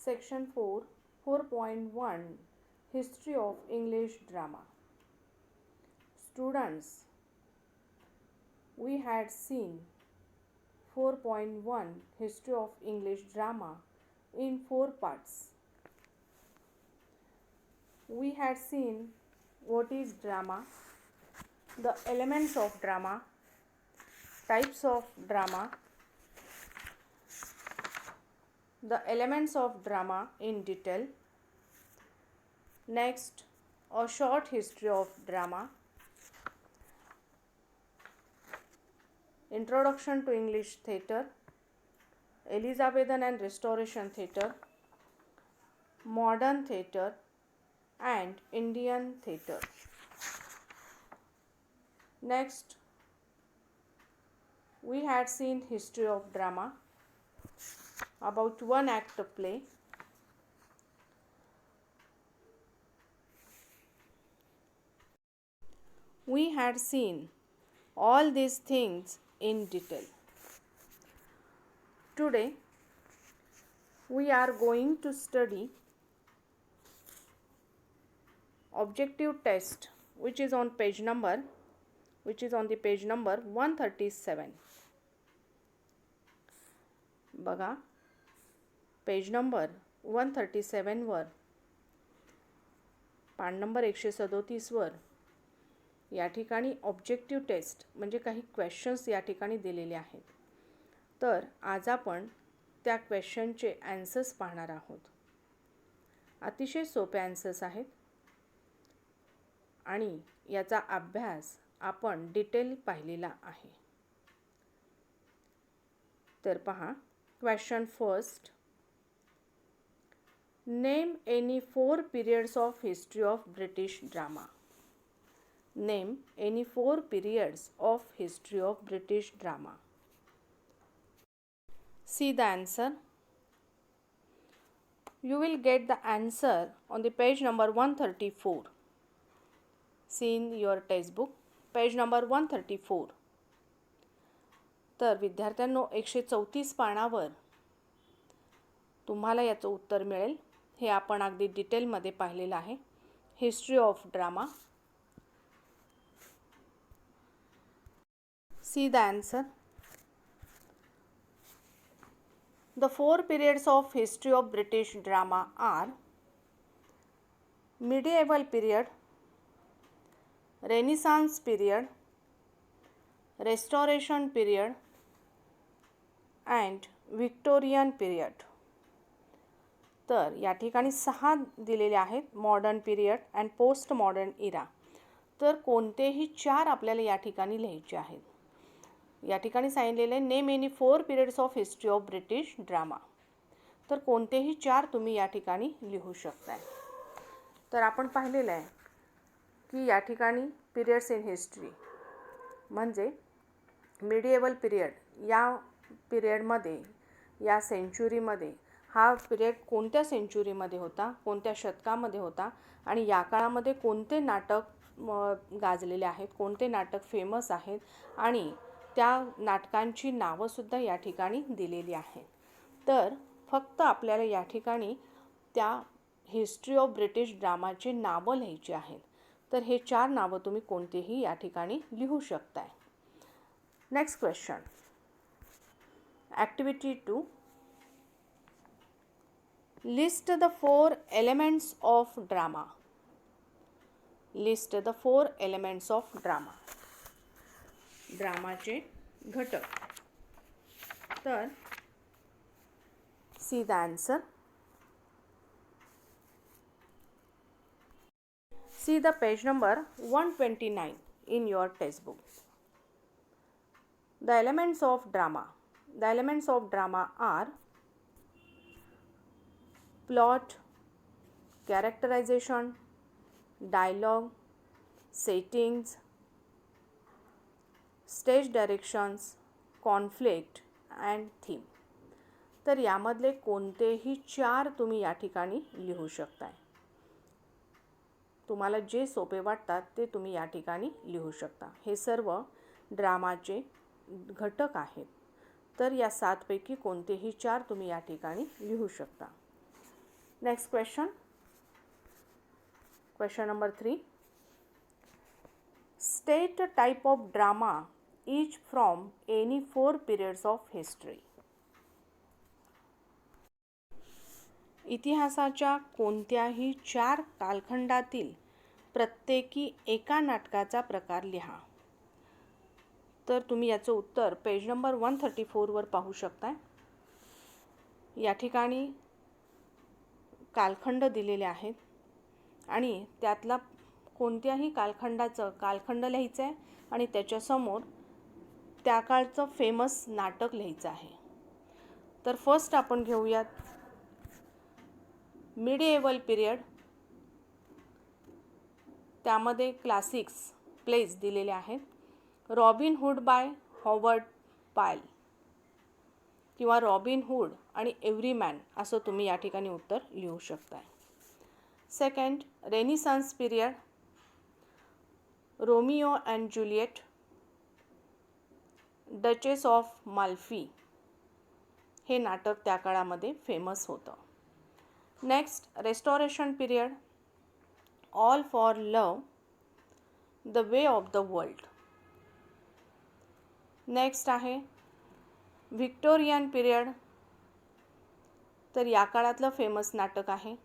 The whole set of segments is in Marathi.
Section 4, 4.1 History of English Drama. Students, we had seen 4.1 History of English Drama in 4 parts. We had seen what is drama, the elements of drama, types of drama, the elements of drama in detail. Next, a short history of drama, introduction to English theatre, Elizabethan and Restoration theatre, modern theatre and Indian theatre. Next, we had seen history of drama, about one act of play. We had seen all these things in detail. Today, we are going to study objective test, which is on the page number 137. बघा, पेज नंबर 137 वर, पान नंबर 137 वर या ठिकाणी ऑब्जेक्टिव्ह टेस्ट म्हणजे काही क्वेश्चन्स या ठिकाणी दिलेले आहेत. तर आज आपण त्या क्वेश्चनचे आन्सर्स पाहणार आहोत. अतिशय सोपे आन्सर्स आहेत आणि याचा अभ्यास आपण डिटेल पाहिलेला आहे. तर पहा, question first. Name any 4 periods of history of British drama. Name any 4 periods of history of British drama. See the answer. You will get the answer on the page number 134. See in your textbook, page number 134. तर विद्यार्थ्यांनो, 134 पानावर तुम्हाला याचं उत्तर मिळेल. हे आपण अगदी डिटेलमध्ये पाहिलेलं आहे. History of drama. See the answer. The 4 periods of history of British drama are medieval period, Renaissance period, Restoration period and Victorian period. तर या ठिकाणी 6 दिलेले आहेत, modern period and post modern era. तर कोणतेही 4 आपल्याला या ठिकाणी लिहायचे आहेत. या ठिकाणी सांगितलेले name any 4 periods of history of British drama. तर कोणतेही 4 तुम्ही या ठिकाणी लिहू शकताय. तर आपण पाहिलेलं आहे की या ठिकाणी पिरियड्स इन हिस्ट्री म्हणजे मिडिएवल पिरियड, या पिरियडमध्ये, या सेंचुरीमध्ये, हा पिरियड कोणत्या सेंचुरीमध्ये होता, कोणत्या शतकामध्ये होता आणि या काळामध्ये कोणते नाटक गाजलेले आहेत, कोणते नाटक फेमस आहेत आणि त्या नाटकांची नावंसुद्धा या ठिकाणी दिलेली आहेत. तर फक्त आपल्याला या ठिकाणी त्या हिस्ट्री ऑफ ब्रिटिश ड्रामाची नावं लिहायची आहेत. तर हे 4 नावं तुम्ही कोणतेही या ठिकाणी लिहू शकताय. Next question. Activity 2. List the 4 elements of drama. List the 4 elements of drama. ड्रामाचे घटक. तर see the answer. See the page number 129 in your textbook. The elements of drama. The elements of drama are plot, characterization, dialogue, settings, stage directions, conflict and theme. तर यामधले कोणतेही 4 तुम्ही या ठिकाणी लिहू शकताय. तुम्हाला जे सोपे वाटतात ते तुम्ही या ठिकाणी लिहू शकता. हे सर्व ड्रामाचे घटक आहेत. तर या 7 पैकी कोणतेही 4 तुम्ही या ठिकाणी लिहू शकता. Next question. Question number 3. State a type of drama each from any 4 periods of history. इतिहासाच्या कोणत्याही 4 कालखंडातील प्रत्येकी एका नाटकाचा प्रकार लिहा. तर तुम्ही याचं उत्तर पेज नंबर 134 वर पाहू शकता. या ठिकाणी कालखंड दिलेले आहेत आणि त्यातला कोणत्याही कालखंडाचं कालखंड लिहायचं आहे आणि त्याच्यासमोर त्या काळचं फेमस नाटक लिहायचं आहे. तर फर्स्ट आपण घेऊयात मिडिएवल पिरियड. त्यामध्ये क्लासिक्स प्लेज दिलेले आहेत. रॉबिन हुड बाय हॉवर्ड पायल किंवा रॉबिन हुड आणि एव्हरीमॅन असं तुम्ही या ठिकाणी उत्तर लिहू शकता. Second renaissance period. Romeo and Juliet, duchess of Malfi हे नाटक त्या काळामध्ये फेमस होतं. Next restoration period. All for love, the way of the world. Next आहे व्हिक्टोरियन पिरियड. तर या काळातलं फेमस नाटक आहे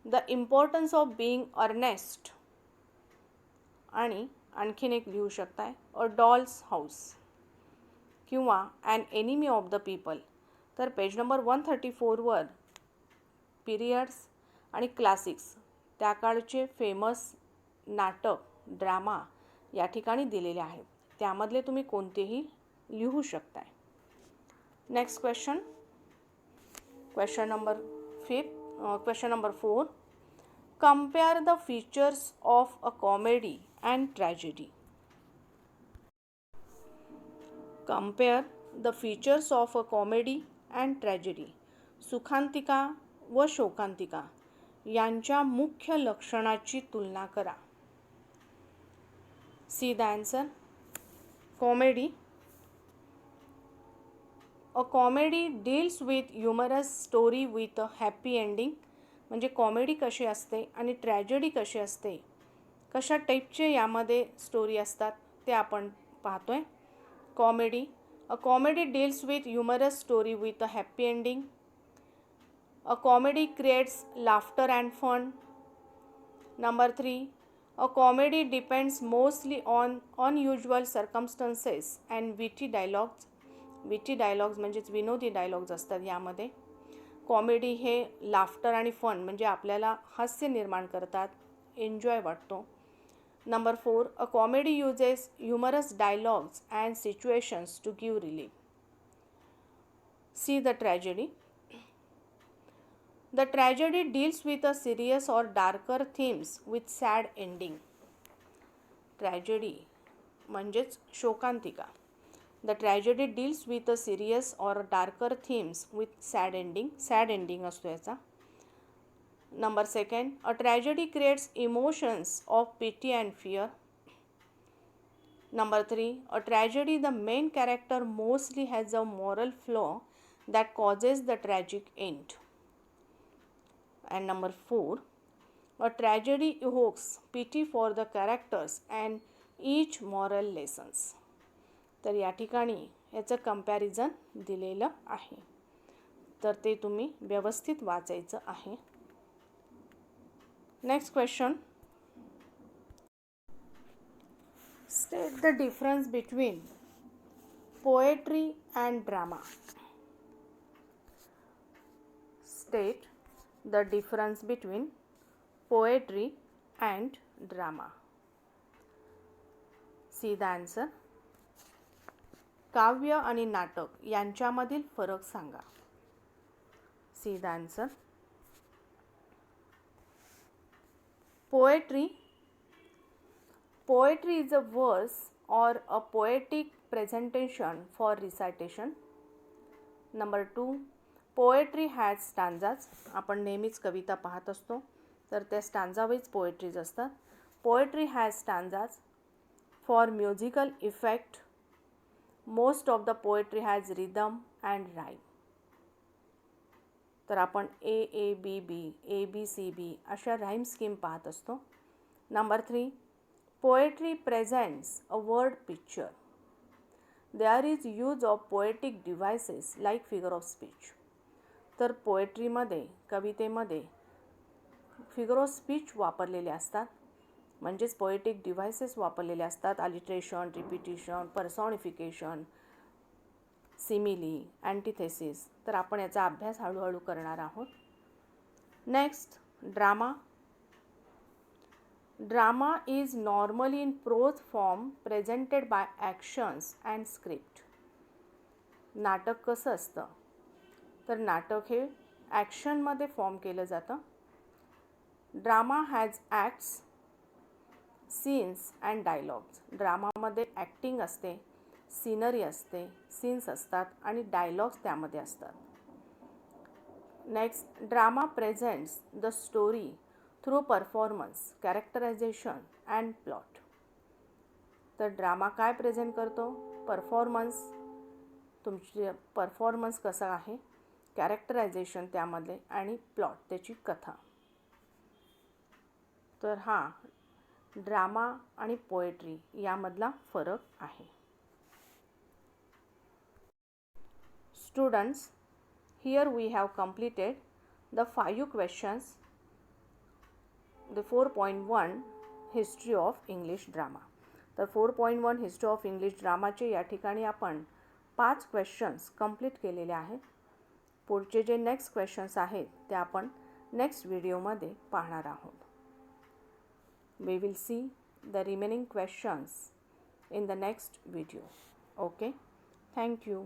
the importance of being earnest आणि आणखीन एक लिहू शकताय अ डॉल्स हाऊस किंवा an enemy of the people. तर पेज नंबर 134 वर पिरियड्स आणि क्लासिक्स त्या काळचे फेमस नाटक ड्रामा या ठिकाणी दिलेले आहेत. त्यामधले तुम्ही कोणतेही लिहू शकताय. Next question. Question number 4. Compare the features of a comedy and tragedy. Compare the features of a comedy and tragedy. सुखांतिका व शोकांतिका यांच्या मुख्य लक्षणाची तुलना करा. See the answer. Comedy. A comedy deals with humorous story with a happy ending. म्हणजे कॉमेडी कशी असते आणि ट्रॅजेडी कशी असते, कशा टाईपचे यामध्ये स्टोरी असतात ते आपण पाहतोय. Comedy. A comedy deals with humorous story with a happy ending. A comedy creates laughter and fun. Number 3. A comedy depends mostly on unusual circumstances and witty dialogues. Witty dialogues म्हणजेच विनोदी डायलॉग्स असतात यामध्ये. कॉमेडी हे लाफ्टर आणि फन म्हणजे आपल्याला हास्य निर्माण करतात, एन्जॉय वाटतो. Number 4. A comedy uses humorous dialogues and situations to give relief. See the tragedy. The tragedy deals with a serious or darker themes with sad ending. Tragedy म्हणजेच शोकांतिका. The tragedy deals with a serious or darker themes with sad ending. Sad ending असतो याचा. Number 2. A tragedy creates emotions of pity and fear. Number 3. A tragedy, the main character mostly has a moral flaw that causes the tragic end. And number 4. A tragedy evokes pity for the characters and each moral lessons. तर या ठिकाणी याचं कंपॅरिझन दिलेलं आहे. तर ते तुम्ही व्यवस्थित वाचायचं आहे. Next question. State the difference between poetry and drama. State the difference between poetry and drama. See the answer. काव्य आणि नाटक यांच्यामधील फरक सांगा. See the answer. Poetry. Poetry is a verse or a poetic presentation for recitation. Number 2. Poetry has stanzas. आपण नेहमीच कविता पाहत असतो तर त्या स्टांजा वाईज पोएट्रीज असतात. Poetry has stanzas for musical effect. Most of the poetry has rhythm and rhyme. तर आपण A B B, A B C B अशा राईम स्कीम पाहत असतो. Number 3, poetry presents a word picture. There is use of poetic devices like figure of speech. तर पोएट्रीमध्ये, कवितेमध्ये फिगर ऑफ स्पीच वापरलेले असतात, म्हणजेच पोएटिक डिव्हायसेस वापरलेले असतात. Alliteration, repetition, personification, simile, antithesis. तर आपण याचा अभ्यास हळूहळू करणार आहोत. Next, drama. Drama is normally in prose form presented by actions and script. नाटक कसं असतं? तर नाटक हे ॲक्शनमध्ये फॉर्म केलं जातं. Drama has acts, scenes and dialogues. ड्रामामध्ये ॲक्टिंग असते, सीनरी असते, सीन्स असतात आणि डायलॉग्स त्यामध्ये असतात. Next, drama presents the story through performance, characterisation and plot. तर ड्रामा काय प्रेझेंट करतो? परफॉर्मन्स, तुमची परफॉर्मन्स कसा आहे, कॅरेक्टरायझेशन त्यामध्ये आणि प्लॉट, त्याची कथा. तर हा ड्रामा आणि पोएट्री यामधला फरक आहे. Students, here we have completed the 5 questions, the 4.1 history of English drama. तर 4.1 हिस्ट्री ऑफ इंग्लिश ड्रामाचे या ठिकाणी आपण 5 क्वेश्चन्स कंप्लीट केलेले आहेत. पुढचे जे नेक्स्ट क्वेश्चन्स आहेत ते आपण नेक्स्ट व्हिडिओमध्ये पाहणार आहोत. We will see the remaining questions in the next video. Okay, thank you.